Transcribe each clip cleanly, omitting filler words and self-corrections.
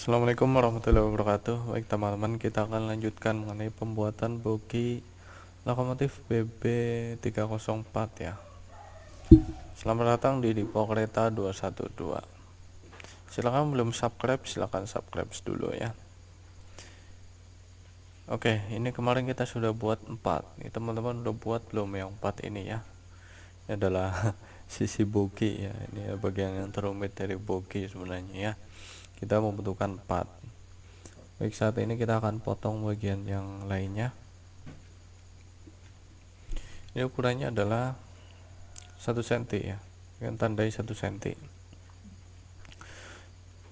Assalamualaikum warahmatullahi wabarakatuh. Baik teman-teman, kita akan lanjutkan mengenai pembuatan bogi lokomotif BB304 ya. Selamat datang di Dipo Kereta 212. Silakan belum subscribe, silakan subscribe dulu ya. Oke, ini kemarin kita sudah buat 4. Ini teman-teman udah buat belum yang 4 ini ya? Ini adalah sisi bogi ya. Ini bagian yang terumit dari bogi sebenarnya ya. Kita membutuhkan 4. Baik, saat ini kita akan potong bagian yang lainnya. Ini ukurannya adalah 1 cm ya, dengan tandai 1 cm.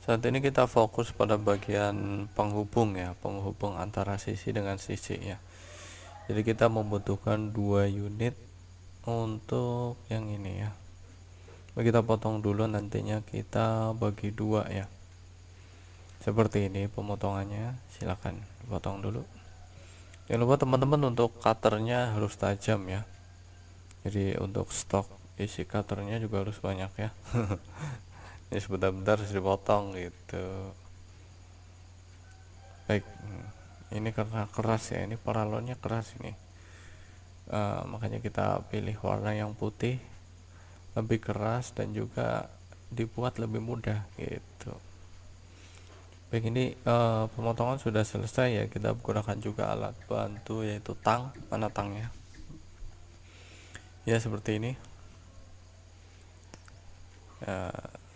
Saat ini kita fokus pada bagian penghubung ya, penghubung antara sisi dengan sisi ya. Jadi kita membutuhkan 2 unit untuk yang ini ya. Kita potong dulu, nantinya kita bagi 2 ya. Seperti ini pemotongannya, silakan potong dulu. Jangan lupa teman-teman, untuk cutternya harus tajam ya. Jadi untuk stok isi cutternya juga harus banyak ya. Ini sebentar-bentar harus dipotong gitu. Baik, ini karena keras ya, ini paralonnya keras ini. Makanya kita pilih warna yang putih, lebih keras dan juga dibuat lebih mudah gitu. Baik, ini pemotongan sudah selesai ya. Kita gunakan juga alat bantu yaitu tang. Mana tangnya? Ya, seperti ini.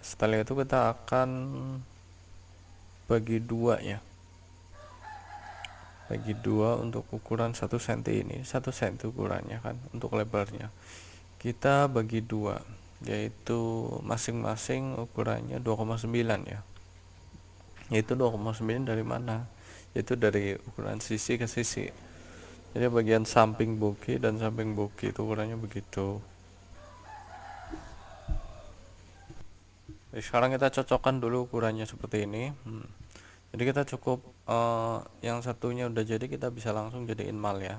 Setelah itu kita akan bagi 2 ya. Bagi 2 untuk ukuran 1 cm ini. 1 cm ukurannya kan untuk lebarnya. Kita bagi 2, yaitu masing-masing ukurannya 2,9 ya. Yaitu 2,9 dari mana? Yaitu dari ukuran sisi ke sisi. Jadi bagian samping bogi dan samping bogi itu ukurannya begitu. Jadi sekarang kita cocokkan dulu ukurannya seperti ini. Jadi kita cukup yang satunya udah jadi, kita bisa langsung jadiin mal ya.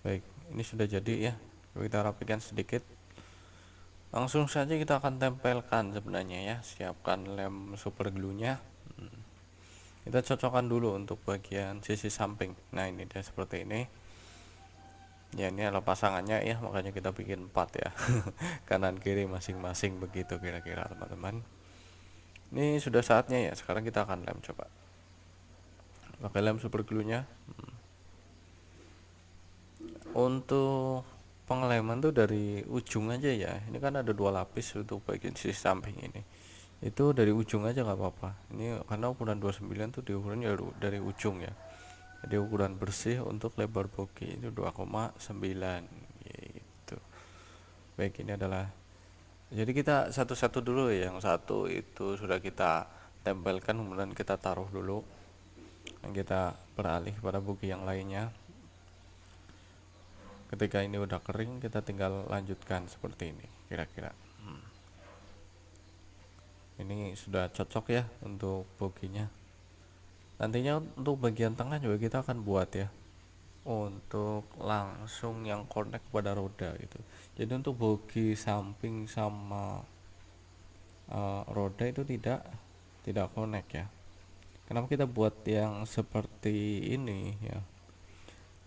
Baik, ini sudah jadi ya. Kita rapikan sedikit. Langsung saja kita akan tempelkan sebenarnya ya. Siapkan lem super glue-nya. Kita cocokkan dulu untuk bagian sisi samping. Nah, ini dia seperti ini. Ya, ini adalah pasangannya ya, makanya kita bikin 4 ya. Kanan kiri masing-masing begitu kira-kira teman-teman. Ini sudah saatnya ya. Sekarang kita akan lem, coba pakai lem super glue-nya. Untuk pengeleman tuh dari ujung aja ya. Ini kan ada 2 lapis untuk bagian sisi samping ini. Itu dari ujung aja nggak apa-apa. Ini karena ukuran 29 tuh diukurannya dari ujung ya. Jadi ukuran bersih untuk lebar bogi itu 2,9 gitu. Baik, ini adalah, jadi kita satu-satu dulu ya. Yang satu itu sudah kita tempelkan, kemudian kita taruh dulu, dan kita beralih pada bogi yang lainnya. Ketika ini udah kering, kita tinggal lanjutkan seperti ini kira-kira. Ini sudah cocok ya untuk boginya. Nantinya untuk bagian tengah juga kita akan buat ya, untuk langsung yang connect pada roda gitu. Jadi untuk bogi samping sama roda itu tidak connect ya. Kenapa kita buat yang seperti ini ya?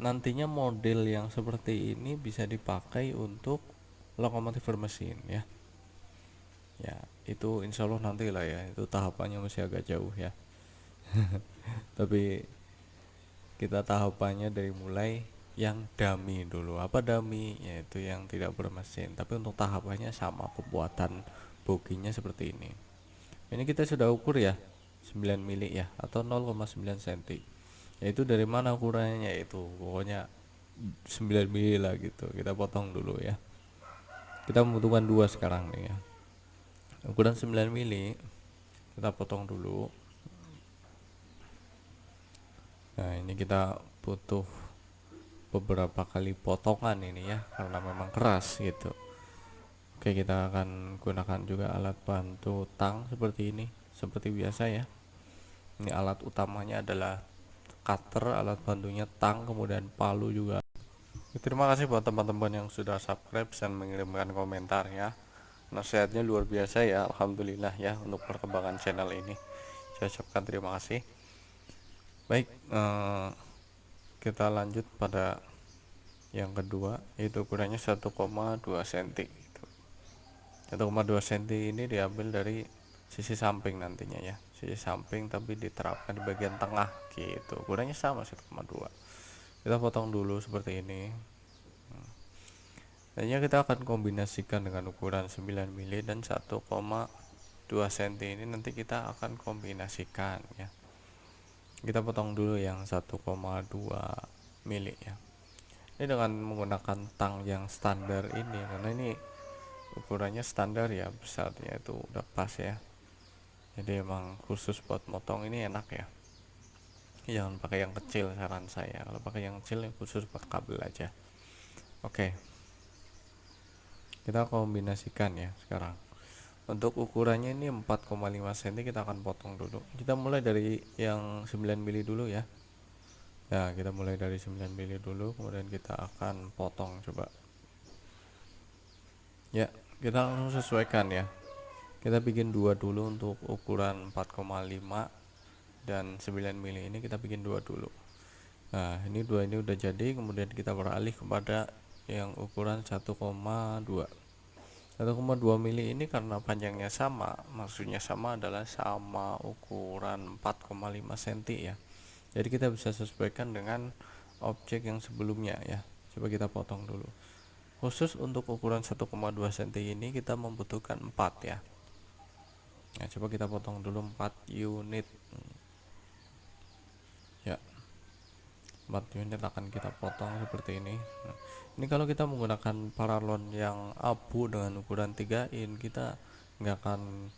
Nantinya model yang seperti ini bisa dipakai untuk lokomotif bermesin ya. Ya, itu insya Allah nanti lah ya. Itu tahapannya masih agak jauh ya. Tapi kita tahapannya dari mulai yang dummy dulu. Apa dummy? Yaitu yang tidak bermesin. Tapi untuk tahapannya sama, pembuatan boginya seperti ini. Ini kita sudah ukur ya, 9 mili ya, atau 0,9 cm. Yaitu dari mana ukurannya? Yaitu pokoknya 9 mili lah gitu. Kita potong dulu ya. Kita membutuhkan 2 sekarang nih ya. Ukuran 9 mili kita potong dulu. Nah, ini kita butuh beberapa kali potongan ini ya, karena memang keras gitu. Oke, kita akan gunakan juga alat bantu tang seperti ini, seperti biasa ya. Ini alat utamanya adalah cutter, alat bantunya tang, kemudian palu juga. Terima kasih buat teman-teman yang sudah subscribe dan mengirimkan komentar ya. Nasihatnya luar biasa ya, alhamdulillah ya, untuk perkembangan channel ini. saya ucapkan terima kasih. Baik, kita lanjut pada yang kedua, yaitu ukurannya 1,2 cm gitu. 1,2 cm ini diambil dari sisi samping nantinya ya, sisi samping tapi diterapkan di bagian tengah gitu. Ukurannya sama 1,2. Kita potong dulu seperti ini. Nantinya kita akan kombinasikan dengan ukuran 9 mili dan 1,2 cm ini, nanti kita akan kombinasikan ya. Kita potong dulu yang 1,2 mili ya. Ini dengan menggunakan tang yang standar ini, karena ini ukurannya standar ya, besarnya itu udah pas ya. Jadi emang khusus buat motong ini enak ya. Jangan pakai yang kecil saran saya. Kalau pakai yang kecil ya khusus buat kabel aja. Oke, kita kombinasikan ya sekarang. Untuk ukurannya ini 4,5 cm, kita akan potong dulu. Kita mulai dari yang 9 mili dulu ya. Ya, kita mulai dari 9 mili dulu, kemudian kita akan potong coba. Ya, kita langsung sesuaikan ya. Kita bikin dua dulu untuk ukuran 4,5 dan 9 mili ini, kita bikin dua dulu. Nah, ini dua ini udah jadi, kemudian kita beralih kepada yang ukuran 1,2. 1,2 mili ini karena panjangnya sama, maksudnya sama adalah sama ukuran 4,5 cm ya. Jadi kita bisa sesuaikan dengan objek yang sebelumnya ya. Coba kita potong dulu. Khusus untuk ukuran 1,2 cm ini kita membutuhkan 4 ya. Nah, coba kita potong dulu 4 unit. Ya, 4 unit akan kita potong seperti ini. Nah, ini kalau kita menggunakan paralon yang abu dengan ukuran 3 in, kita nggak akan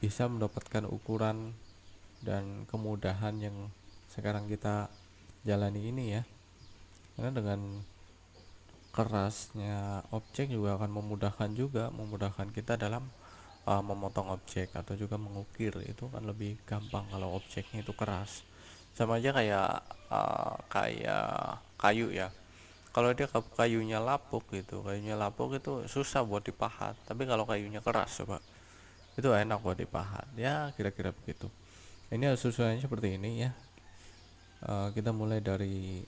bisa mendapatkan ukuran dan kemudahan yang sekarang kita jalani ini ya. Karena dengan kerasnya objek juga akan memudahkan kita dalam memotong objek atau juga mengukir. Itu kan lebih gampang kalau objeknya itu keras. Sama aja kayak kayu ya. Kalau dia kayunya lapuk gitu, kayunya lapuk itu susah buat dipahat. Tapi kalau kayunya keras coba, itu enak buat dipahat. Ya kira-kira begitu. Ini susuannya seperti ini ya. Kita mulai dari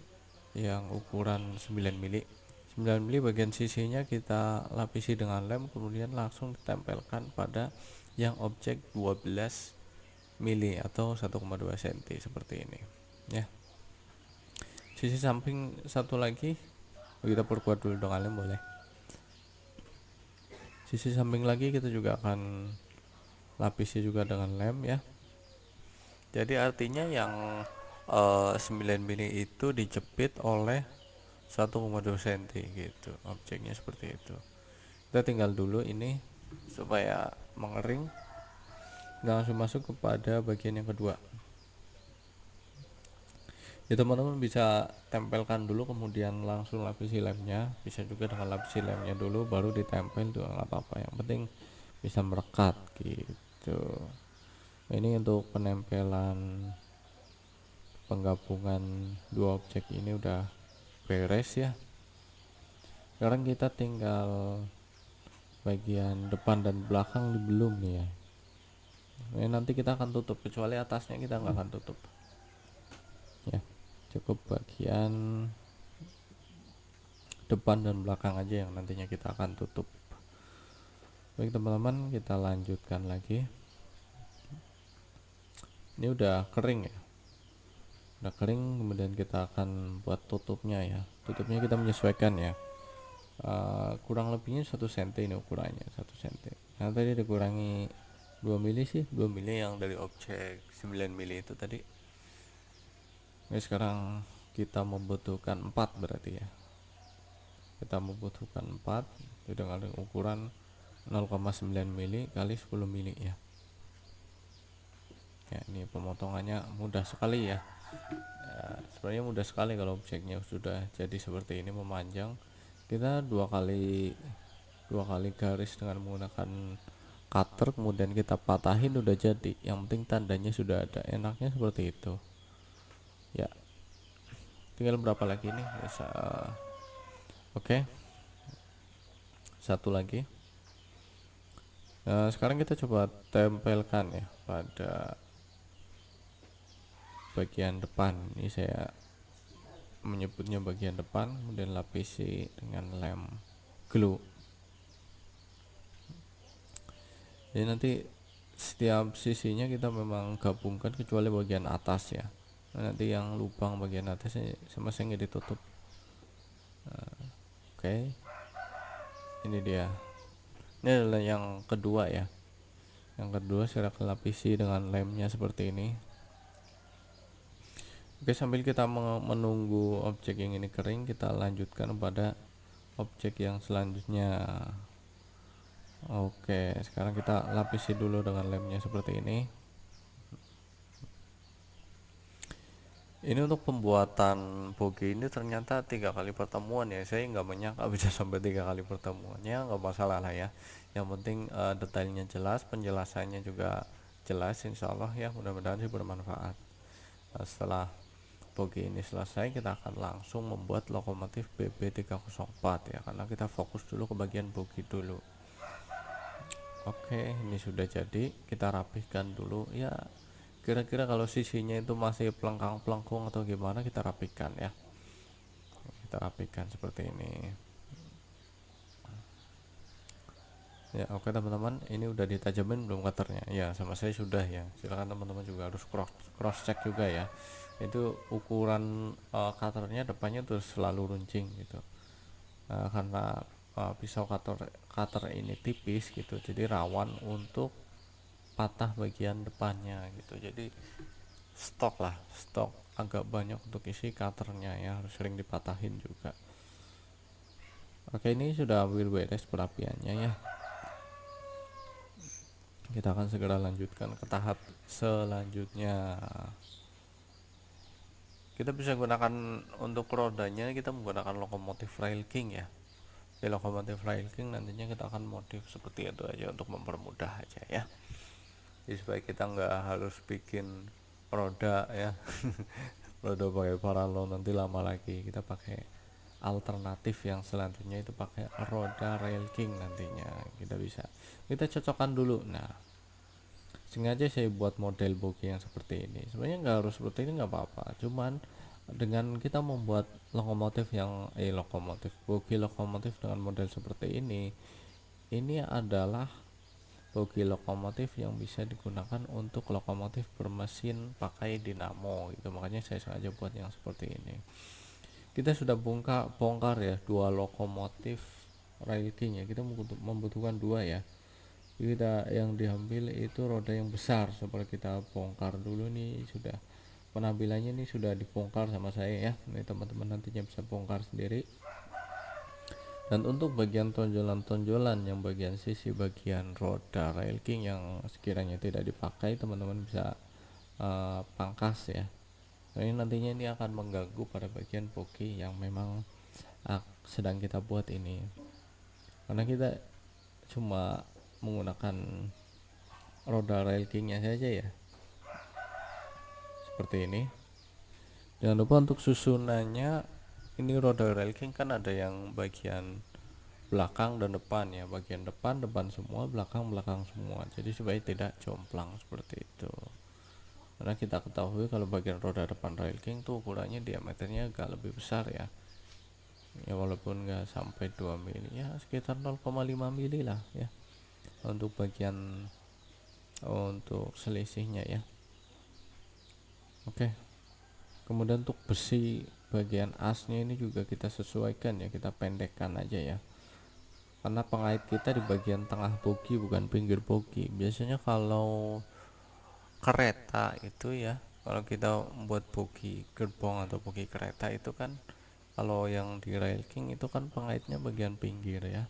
yang ukuran 9 mili. 9 mili bagian sisinya kita lapisi dengan lem, kemudian langsung ditempelkan pada yang objek 12 mili atau 1,2 cm seperti ini ya. Sisi samping satu lagi kita perkuat dulu dengan lem boleh. Sisi samping lagi kita juga akan lapisi juga dengan lem ya. Jadi artinya yang 9 mili itu dijepit oleh 1,2 cm gitu, objeknya seperti itu. Kita tinggal dulu ini supaya mengering, dan langsung masuk kepada bagian yang kedua ya. Teman-teman bisa tempelkan dulu kemudian langsung lapisi lemnya, bisa juga dengan lapisi lemnya dulu baru ditempel juga nggak apa-apa, yang penting bisa merekat gitu. Ini untuk penempelan penggabungan dua objek ini udah beres ya. Sekarang kita tinggal bagian depan dan belakang belum nih ya. Ini nanti kita akan tutup, kecuali atasnya kita nggak akan tutup ya. Cukup bagian depan dan belakang aja yang nantinya kita akan tutup. Baik teman-teman, kita lanjutkan lagi. Ini udah kering ya, udah kering, kemudian kita akan buat tutupnya ya. Tutupnya kita menyesuaikan ya. Kurang lebihnya 1 cm ini ukurannya, 1 cm. Nah tadi dikurangi 2 mili sih, 2 mili yang dari objek 9 mili itu tadi. Ini sekarang kita membutuhkan 4 berarti ya. Kita membutuhkan 4 dengan ukuran 0,9 mili kali 10 mili ya. Ya, ini pemotongannya mudah sekali ya. Sebenarnya mudah sekali kalau objeknya sudah jadi seperti ini memanjang. Kita dua kali garis dengan menggunakan cutter, kemudian kita patahin udah jadi. Yang penting tandanya sudah ada. Enaknya seperti itu ya. Tinggal berapa lagi nih bisa. Oke, satu lagi. Nah, sekarang kita coba tempelkan ya pada bagian depan. Ini saya menyebutnya bagian depan, kemudian lapisi dengan lem glue. Jadi nanti setiap sisinya kita memang gabungkan kecuali bagian atas ya. Nanti yang lubang bagian atasnya sama saya nggak ditutup. Oke, ini dia. Ini adalah yang kedua ya. Yang kedua saya akan lapisi dengan lemnya seperti ini. Oke, sambil kita menunggu objek yang ini kering, kita lanjutkan pada objek yang selanjutnya. Oke, sekarang kita lapisi dulu dengan lemnya seperti ini. Ini untuk pembuatan bogi ini ternyata 3 kali pertemuan ya. Saya nggak menyangka bisa sampai 3 kali pertemuannya, nggak masalah lah ya. Yang penting detailnya jelas, penjelasannya juga jelas, insya Allah ya, mudah-mudahan sih bermanfaat. Setelah bogi ini selesai, kita akan langsung membuat lokomotif BB304 ya, karena kita fokus dulu ke bagian bogi dulu. Oke, ini sudah jadi, kita rapihkan dulu ya. Kira-kira kalau sisinya itu masih pelengkang-pelengkung atau gimana, kita rapikan ya. Kita rapikan seperti ini. Ya, oke teman-teman, ini udah ditajamin belum cutternya? Ya, sama saya sudah ya. Silakan teman-teman juga harus cross check juga ya. Itu ukuran cutternya depannya tuh selalu runcing gitu. Karena pisau cutter ini tipis gitu, jadi rawan untuk patah bagian depannya gitu. Jadi stok agak banyak untuk isi cutternya ya, harus sering dipatahin juga. Oke, ini sudah hampir beres perapiannya ya. Kita akan segera lanjutkan ke tahap selanjutnya. Kita bisa gunakan untuk rodanya, kita menggunakan lokomotif Rail King ya. Di lokomotif Rail King nantinya kita akan modif seperti itu aja untuk mempermudah aja ya. Jadi supaya kita nggak harus bikin roda ya roda pakai paralon, nanti lama lagi. Kita pakai alternatif yang selanjutnya, itu pakai roda Rail King nantinya. Kita cocokkan dulu. Nah, sengaja saya buat model bogi yang seperti ini. Sebenarnya nggak harus seperti ini, nggak apa-apa, cuman dengan kita membuat bogi lokomotif dengan model seperti ini adalah bogi lokomotif yang bisa digunakan untuk lokomotif bermesin pakai dinamo gitu. Makanya saya sengaja buat yang seperti ini. Kita sudah bongkar ya 2 lokomotif Rail King ya. Kita membutuhkan 2 ya. Kita yang diambil itu roda yang besar, seperti kita bongkar dulu nih. Sudah penampilannya ini sudah dibongkar sama saya ya. Ini teman-teman nantinya bisa bongkar sendiri. Dan untuk bagian tonjolan-tonjolan yang bagian sisi bagian roda Rail King yang sekiranya tidak dipakai, teman-teman bisa pangkas ya. Ini nantinya ini akan mengganggu pada bagian bogi yang memang sedang kita buat ini, karena kita cuma menggunakan roda Rail Kingnya saja ya, seperti ini. Jangan lupa untuk susunannya, ini roda Rail King kan ada yang bagian belakang dan depan ya. Bagian depan semua, belakang semua, jadi supaya tidak jomplang seperti itu. Karena kita ketahui kalau bagian roda depan Rail King tuh ukurannya diameternya agak lebih besar ya. Ya walaupun nggak sampai 2 mili ya, sekitar 0,5 mili lah ya untuk selisihnya ya. Oke, kemudian untuk besi bagian asnya ini juga kita sesuaikan ya, kita pendekkan aja ya, karena pengait kita di bagian tengah bogi bukan pinggir bogi. Biasanya kalau kereta itu ya, kalau kita buat bogi gerbong atau bogi kereta itu kan, kalau yang di Rail King itu kan pengaitnya bagian pinggir ya.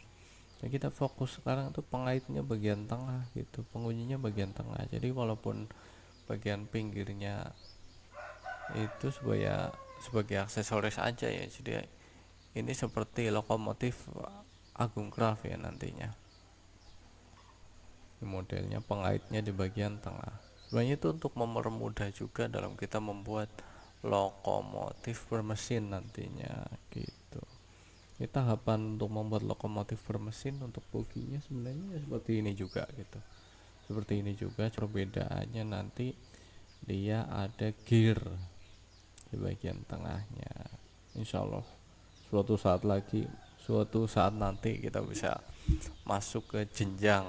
Jadi kita fokus sekarang itu pengaitnya bagian tengah gitu, pengunjinya bagian tengah. Jadi walaupun bagian pinggirnya itu sebagai aksesoris aja ya. Jadi ini seperti lokomotif Agung Craft ya nantinya. Ini modelnya pengaitnya di bagian tengah. Sebenarnya itu untuk mempermudah juga dalam kita membuat lokomotif bermesin nantinya gitu. Ini tahapan untuk membuat lokomotif bermesin untuk boginya sebenarnya seperti ini juga gitu. Seperti ini juga, perbedaannya nanti dia ada gear di bagian tengahnya. Insya Allah suatu saat nanti kita bisa masuk ke jenjang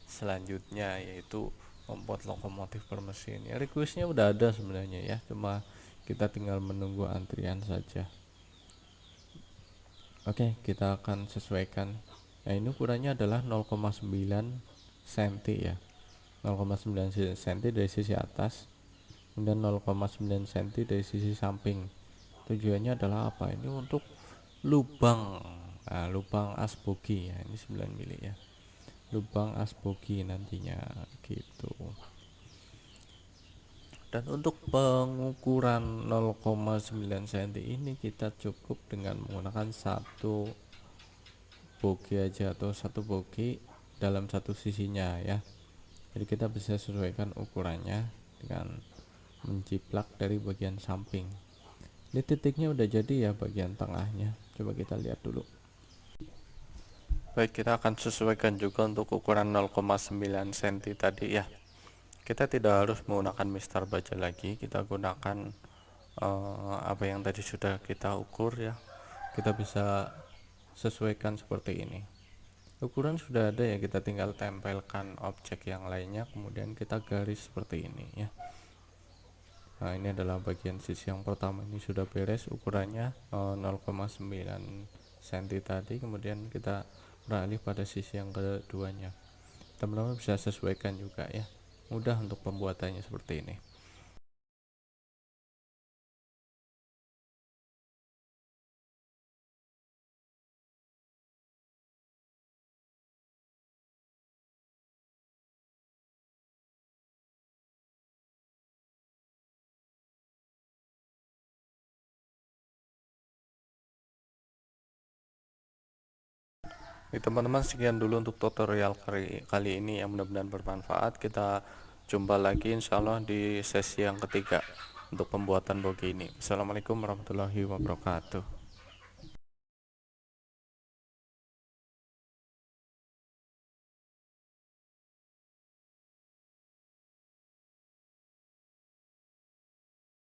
selanjutnya, yaitu membuat lokomotif bermesin. Ya, requestnya udah ada sebenarnya ya, cuma kita tinggal menunggu antrian saja. Oke, kita akan sesuaikan. Nah, ini ukurannya adalah 0,9 cm ya, 0,9 cm dari sisi atas, kemudian 0,9 cm dari sisi samping. Tujuannya adalah apa? Ini untuk lubang, lubang as bogi ya, ini 9 mili ya, lubang as bogi nantinya gitu. Dan untuk pengukuran 0,9 cm ini kita cukup dengan menggunakan satu bogi aja, atau satu bogi dalam satu sisinya ya. Jadi kita bisa sesuaikan ukurannya dengan menjiplak dari bagian samping. Ini titiknya udah jadi ya, bagian tengahnya. Coba kita lihat dulu. Baik, kita akan sesuaikan juga untuk ukuran 0,9 cm tadi ya. Kita tidak harus menggunakan mistar baja lagi, kita gunakan apa yang tadi sudah kita ukur ya. Kita bisa sesuaikan seperti ini. Ukuran sudah ada ya, kita tinggal tempelkan objek yang lainnya, kemudian kita garis seperti ini ya. Nah, ini adalah bagian sisi yang pertama, ini sudah beres ukurannya 0,9 cm tadi. Kemudian kita beralih pada sisi yang keduanya. Teman-teman bisa sesuaikan juga ya, mudah untuk pembuatannya seperti ini. Teman-teman, sekian dulu untuk tutorial kali ini yang mudah-mudahan bermanfaat. Kita jumpa lagi insya Allah di sesi yang ketiga untuk pembuatan bogi ini. Assalamualaikum warahmatullahi wabarakatuh.